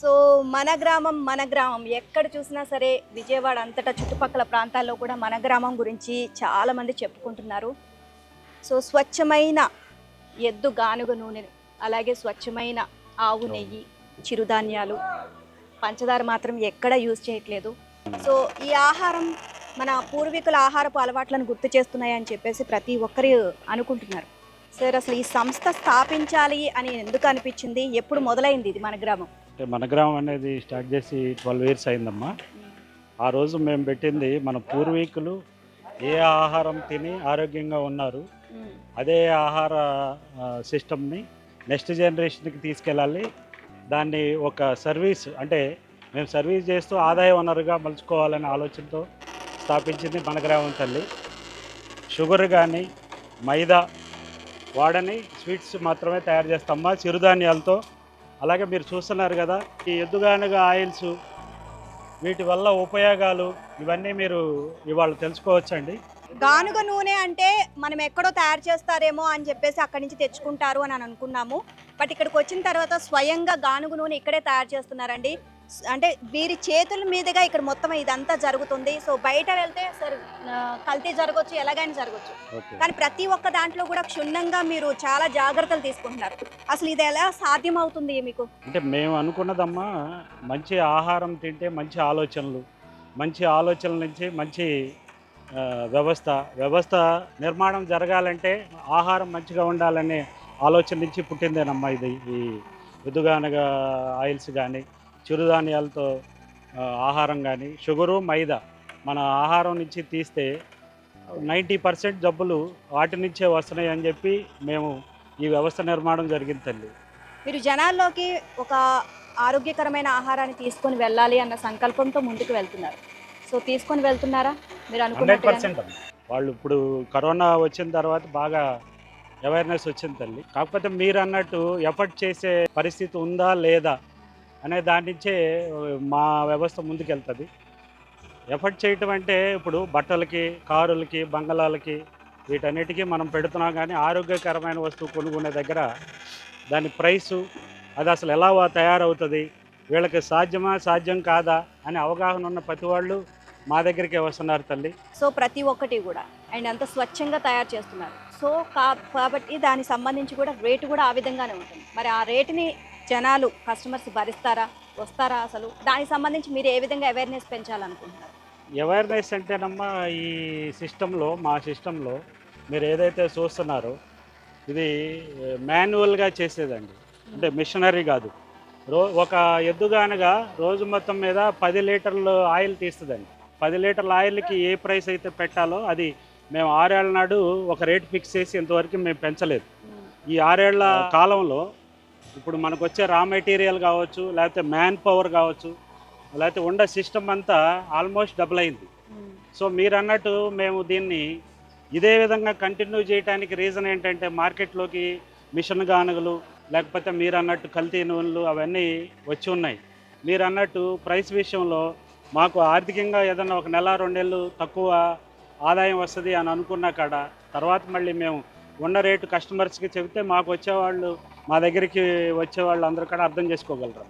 So మన గ్రామం ఎక్కడ చూసినా సరే విజయవాడ అంతటా చుట్టుపక్కల ప్రాంతాల్లో కూడా మన గ్రామం గురించి చాలామంది చెప్పుకుంటున్నారు. సో స్వచ్ఛమైన ఎద్దు గానుగ నూనె, అలాగే స్వచ్ఛమైన ఆవు నెయ్యి, చిరుధాన్యాలు, పంచదార మాత్రం ఎక్కడ యూజ్ చేయట్లేదు. సో ఈ ఆహారం మన పూర్వీకుల ఆహారపు అలవాట్లను గుర్తు చేస్తున్నాయని చెప్పేసి ప్రతి ఒక్కరు అనుకుంటున్నారు. సార్, అసలు ఈ సంస్థ స్థాపించాలి అని ఎందుకు అనిపించింది? ఎప్పుడు మొదలైంది ఇది మన గ్రామం? మన గ్రామం అనేది స్టార్ట్ చేసి 12 ఇయర్స్ అయిందమ్మా. ఆ రోజు మేము పెట్టింది మన పూర్వీకులు ఏ ఆహారం తిని ఆరోగ్యంగా ఉన్నారు, అదే ఆహార సిస్టమ్ని నెక్స్ట్ జనరేషన్కి తీసుకెళ్ళాలి. దాన్ని ఒక సర్వీస్, అంటే మేము సర్వీస్ చేస్తూ ఆదాయ వనరుగా మలుచుకోవాలనే ఆలోచనతో స్థాపించింది మన గ్రామం తల్లి. షుగర్ కానీ మైదా వాడని స్వీట్స్ మాత్రమే తయారు చేస్తామా చిరుధాన్యాలతో. అలాగే మీరు చూస్తున్నారు కదా, ఈ ఎద్దుగానుగ ఆయిల్స్, వీటి వల్ల ఉపయోగాలు ఇవన్నీ మీరు ఇవాళ తెలుసుకోవచ్చండి. గానుగ నూనె అంటే మనం ఎక్కడో తయారు చేస్తారేమో అని చెప్పేసి అక్కడి నుంచి తెచ్చుకుంటారు అని అనుకున్నాము. బట్ ఇక్కడికి వచ్చిన తర్వాత స్వయంగా గానుగ నూనె ఇక్కడే తయారు చేస్తున్నారండి. అంటే వీరి చేతుల మీదుగా ఇక్కడ మొత్తం ఇదంతా జరుగుతుంది. సో బయట వెళ్తే సరే కల్తీ జరగవచ్చు, ఎలాగైనా జరగచ్చు, కానీ ప్రతి ఒక్క దాంట్లో కూడా క్షుణ్ణంగా మీరు చాలా జాగ్రత్తలు తీసుకుంటున్నారు. అసలు ఇది ఎలా సాధ్యం అవుతుంది మీకు? అంటే మేము అనుకున్నదమ్మా, మంచి ఆహారం తింటే మంచి ఆలోచనల నుంచి మంచి వ్యవస్థ నిర్మాణం జరగాలంటే ఆహారం మంచిగా ఉండాలనే ఆలోచన నుంచి పుట్టిందేనమ్మా ఇది. ఈ ఎద్దుగానుగ ఆయిల్స్ కానీ, చిరుధాన్యాలతో ఆహారం కానీ, షుగరు మైదా మన ఆహారం నుంచి తీస్తే 90% జబ్బులు వాటి నుంచే వస్తున్నాయి అని చెప్పి మేము ఈ వ్యవస్థ నిర్మాణం జరిగింది తల్లి. మీరు జనాల్లోకి ఒక ఆరోగ్యకరమైన ఆహారాన్ని తీసుకొని వెళ్ళాలి అన్న సంకల్పంతో ముందుకు వెళ్తున్నారు. సో తీసుకొని వెళ్తున్నారా మీరు అనుకున్నట్టు? 100%. వాళ్ళు ఇప్పుడు కరోనా వచ్చిన తర్వాత బాగా అవేర్నెస్ వచ్చింది తల్లి. కాకపోతే మీరు అన్నట్టు ఎఫర్ట్ చేసే పరిస్థితి ఉందా లేదా అనే దాని నుంచే మా వ్యవస్థ ముందుకెళ్తుంది. ఎఫర్ట్ చేయటం అంటే ఇప్పుడు బట్టలకి, కారులకి, బంగళాలకి, వీటన్నిటికీ మనం పెడుతున్నాం. కానీ ఆరోగ్యకరమైన వస్తువు కొనుక్కునే దగ్గర దాని ప్రైసు, అది అసలు ఎలా తయారవుతుంది, వీళ్ళకి సాధ్యం కాదా అని అవగాహన ఉన్న ప్రతి వాళ్ళు మా దగ్గరికి వస్తున్నారు తల్లి. సో ప్రతి ఒక్కటి కూడా అండ్ అంత స్వచ్ఛంగా తయారు చేస్తున్నారు. సో కాబట్టి దానికి సంబంధించి కూడా రేటు కూడా ఆ విధంగానే ఉంటుంది. మరి ఆ రేటుని జనాలు, కస్టమర్స్ భరిస్తారా, వస్తారా? అసలు దానికి సంబంధించి మీరు ఏ విధంగా అవేర్నెస్ పెంచాలనుకుంటున్నారు? అవేర్నెస్ అంటేనమ్మా, ఈ మా సిస్టంలో మీరు ఏదైతే చూస్తున్నారో ఇది మాన్యువల్గా చేసేదండి, అంటే మిషనరీ కాదు. ఒక ఎద్దుగానగా రోజు మొత్తం మీద 10 లీటర్లు ఆయిల్ తీస్తుందండి. 10 లీటర్ల ఆయిల్కి ఏ ప్రైస్ అయితే పెట్టాలో అది మేము 6 ఏళ్ల నాడు ఒక రేట్ ఫిక్స్ చేసి ఇంతవరకు మేము పెంచలేదు. ఈ 6 ఏళ్ల కాలంలో ఇప్పుడు మనకు వచ్చే రా మెటీరియల్ కావచ్చు, లేకపోతే మ్యాన్ పవర్ కావచ్చు, లేకపోతే ఉండే సిస్టమ్ అంతా ఆల్మోస్ట్ డబుల్ అయింది. సో మీరు అన్నట్టు మేము దీన్ని ఇదే విధంగా కంటిన్యూ చేయడానికి రీజన్ ఏంటంటే, మార్కెట్లోకి మిషన్ గానుగలు, లేకపోతే మీరు అన్నట్టు కల్తీ నూనెలు అవన్నీ వచ్చి ఉన్నాయి. మీరు అన్నట్టు ప్రైస్ విషయంలో మాకు ఆర్థికంగా ఏదన్నా ఒక నెల 2 నెలలు తక్కువ ఆదాయం వస్తుంది అని అనుకున్నా కాడ తర్వాత మళ్ళీ మేము ఉన్న రేటు కస్టమర్స్కి చెబితే మా దగ్గరికి వచ్చేవాళ్ళు అందరూ కూడా అర్థం చేసుకోగలరు.